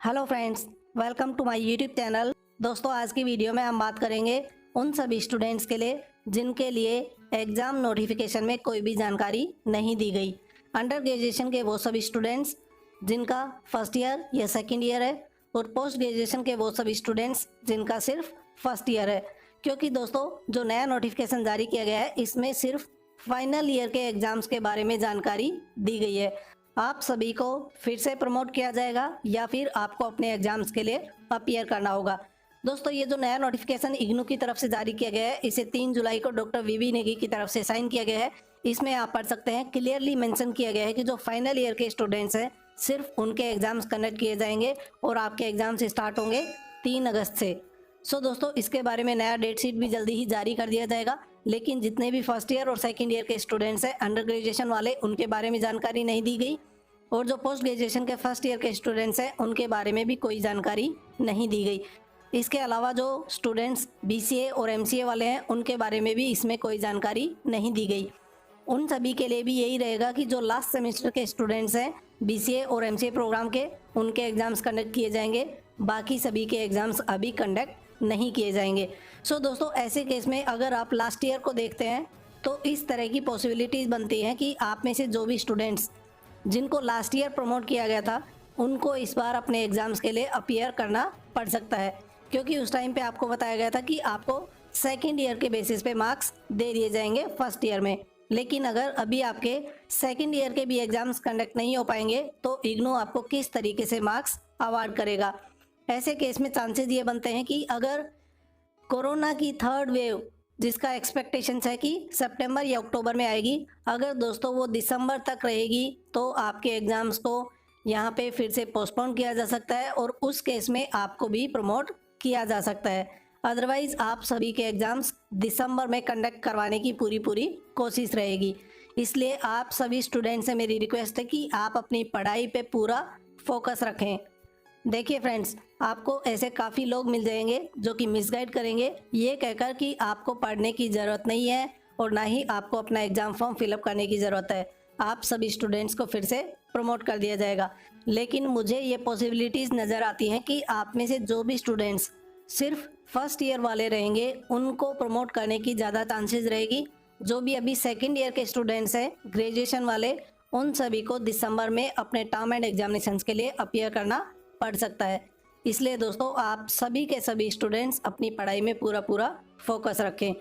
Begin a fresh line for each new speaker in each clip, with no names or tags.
Hello friends, welcome to my YouTube channel. दोस्तों, आज की वीडियो में हम बात करेंगे उन सभी स्टूडेंट्स के लिए जिनके लिए एग्ज़ाम नोटिफिकेशन में कोई भी जानकारी नहीं दी गई। अंडर ग्रेजुएशन के वो सभी स्टूडेंट्स जिनका फर्स्ट ईयर या सेकंड ईयर है, और पोस्ट ग्रेजुएशन के वो सभी स्टूडेंट्स जिनका सिर्फ फर्स्ट ईयर है। क्योंकि दोस्तों, जो नया नोटिफिकेशन जारी किया गया है, इसमें सिर्फ फाइनल ईयर के एग्ज़ाम्स के बारे में जानकारी दी गई है। आप सभी को फिर से प्रमोट किया जाएगा या फिर आपको अपने एग्जाम्स के लिए अपीयर करना होगा। दोस्तों, ये जो नया नोटिफिकेशन इग्नू की तरफ से जारी किया गया है, इसे 3 जुलाई को डॉक्टर वीवी नेगी की तरफ से साइन किया गया है। इसमें आप पढ़ सकते हैं, क्लियरली मेंशन किया गया है कि जो फाइनल ईयर के स्टूडेंट्स हैं, सिर्फ उनके एग्जाम्स कंडक्ट किए जाएंगे और आपके एग्जाम्स स्टार्ट होंगे 3 अगस्त से। दोस्तों, इसके बारे में नया डेट शीट भी जल्दी ही जारी कर दिया जाएगा। लेकिन जितने भी फर्स्ट ईयर और सेकंड ईयर के स्टूडेंट्स हैं, अंडर ग्रेजुएशन वाले, उनके बारे में जानकारी नहीं दी गई। और जो पोस्ट ग्रेजुएशन के फर्स्ट ईयर के स्टूडेंट्स हैं, उनके बारे में भी कोई जानकारी नहीं दी गई। इसके अलावा जो स्टूडेंट्स बीसीए और एमसीए वाले हैं, उनके बारे में भी इसमें कोई जानकारी नहीं दी गई। उन सभी के लिए भी यही रहेगा कि जो लास्ट सेमेस्टर के स्टूडेंट्स हैं बीसीए और एमसीए प्रोग्राम के, उनके एग्ज़ाम्स कंडक्ट किए जाएंगे। बाकी सभी के एग्ज़ाम्स अभी कंडक्ट नहीं किए जाएंगे। दोस्तों, ऐसे केस में अगर आप लास्ट ईयर को देखते हैं तो इस तरह की पॉसिबिलिटीज़ बनती हैं कि आप में से जो भी स्टूडेंट्स जिनको लास्ट ईयर प्रमोट किया गया था, उनको इस बार अपने एग्ज़ाम्स के लिए अपीयर करना पड़ सकता है। क्योंकि उस टाइम पे आपको बताया गया था कि आपको सेकंड ईयर के बेसिस पे मार्क्स दे दिए जाएंगे फर्स्ट ईयर में। लेकिन अगर अभी आपके सेकंड ईयर के भी एग्ज़ाम्स कंडक्ट नहीं हो पाएंगे तो इग्नू आपको किस तरीके से मार्क्स अवार्ड करेगा। ऐसे केस में चांसेस ये बनते हैं कि अगर कोरोना की थर्ड वेव, जिसका एक्सपेक्टेशंस है कि सितंबर या अक्टूबर में आएगी, अगर दोस्तों वो दिसंबर तक रहेगी तो आपके एग्ज़ाम्स को यहाँ पे फिर से पोस्टपोन किया जा सकता है और उस केस में आपको भी प्रमोट किया जा सकता है। अदरवाइज़ आप सभी के एग्ज़ाम्स दिसंबर में कंडक्ट करवाने की पूरी कोशिश रहेगी। इसलिए आप सभी स्टूडेंट से मेरी रिक्वेस्ट है कि आप अपनी पढ़ाई पे पूरा फोकस रखें। देखिए फ्रेंड्स, आपको ऐसे काफ़ी लोग मिल जाएंगे जो कि मिसगाइड करेंगे, ये कहकर कि आपको पढ़ने की ज़रूरत नहीं है और ना ही आपको अपना एग्ज़ाम फॉर्म फिलअप करने की ज़रूरत है। आप सभी स्टूडेंट्स को फिर से प्रमोट कर दिया जाएगा। लेकिन मुझे ये पॉसिबिलिटीज़ नज़र आती हैं कि आप में से जो भी स्टूडेंट्स सिर्फ फर्स्ट ईयर वाले रहेंगे, उनको प्रमोट करने की ज़्यादा चांसेस रहेगी। जो भी अभी सेकेंड ईयर के स्टूडेंट्स हैं, ग्रेजुएशन वाले, उन सभी को दिसंबर में अपने टर्म एंड एग्जामिनेशंस के लिए अपीयर करना पड़ सकता है। इसलिए दोस्तों, आप सभी के सभी स्टूडेंट्स अपनी पढ़ाई में पूरा फोकस रखें।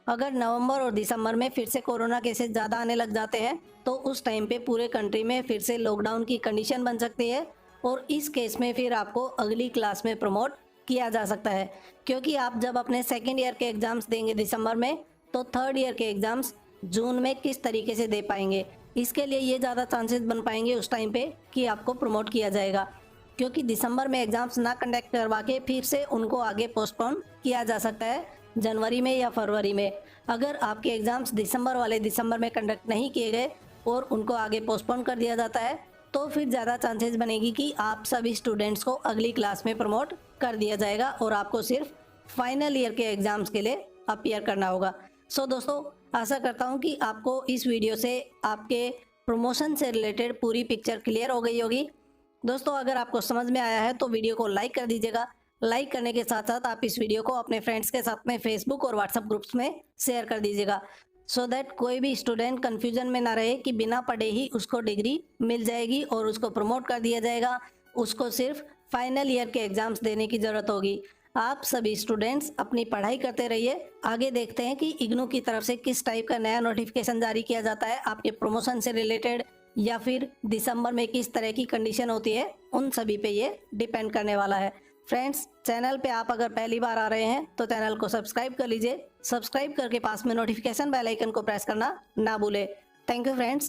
अगर नवंबर और दिसंबर में फिर से कोरोना केसेस ज़्यादा आने लग जाते हैं तो उस टाइम पे पूरे कंट्री में फिर से लॉकडाउन की कंडीशन बन सकती है और इस केस में फिर आपको अगली क्लास में प्रमोट किया जा सकता है। क्योंकि आप जब अपने सेकेंड ईयर के एग्ज़ाम्स देंगे दिसंबर में, तो थर्ड ईयर के एग्ज़ाम्स जून में किस तरीके से दे पाएंगे। इसके लिए ये ज़्यादा चांसेस बन पाएंगे उस टाइम पे कि आपको प्रमोट किया जाएगा। क्योंकि दिसंबर में एग्ज़ाम्स ना कंडक्ट करवा के फिर से उनको आगे पोस्टपोन किया जा सकता है जनवरी में या फरवरी में। अगर आपके एग्ज़ाम्स दिसंबर वाले दिसंबर में कंडक्ट नहीं किए गए और उनको आगे पोस्टपोन कर दिया जाता है, तो फिर ज़्यादा चांसेस बनेगी कि आप सभी स्टूडेंट्स को अगली क्लास में प्रमोट कर दिया जाएगा और आपको सिर्फ फाइनल ईयर के एग्ज़ाम्स के लिए अपीयर करना होगा। दोस्तों, आशा करता हूँ कि आपको इस वीडियो से आपके प्रमोशन से रिलेटेड पूरी पिक्चर क्लियर हो गई होगी। दोस्तों, अगर आपको समझ में आया है तो वीडियो को लाइक कर दीजिएगा। लाइक करने के साथ साथ आप इस वीडियो को अपने फ्रेंड्स के साथ में फेसबुक और व्हाट्सएप ग्रुप्स में शेयर कर दीजिएगा, सो दैट कोई भी स्टूडेंट कन्फ्यूजन में ना रहे कि बिना पढ़े ही उसको डिग्री मिल जाएगी और उसको प्रमोट कर दिया जाएगा। उसको सिर्फ फाइनल ईयर के एग्ज़ाम्स देने की ज़रूरत होगी। आप सभी स्टूडेंट्स अपनी पढ़ाई करते रहिए। आगे देखते हैं कि इग्नू की तरफ से किस टाइप का नया नोटिफिकेशन जारी किया जाता है आपके प्रमोशन से रिलेटेड, या फिर दिसंबर में किस तरह की कंडीशन होती है। उन सभी पे ये डिपेंड करने वाला है। फ्रेंड्स, चैनल पे आप अगर पहली बार आ रहे हैं तो चैनल को सब्सक्राइब कर लीजिए। सब्सक्राइब करके पास में नोटिफिकेशन बेल आइकन को प्रेस करना ना भूले। Thank you friends.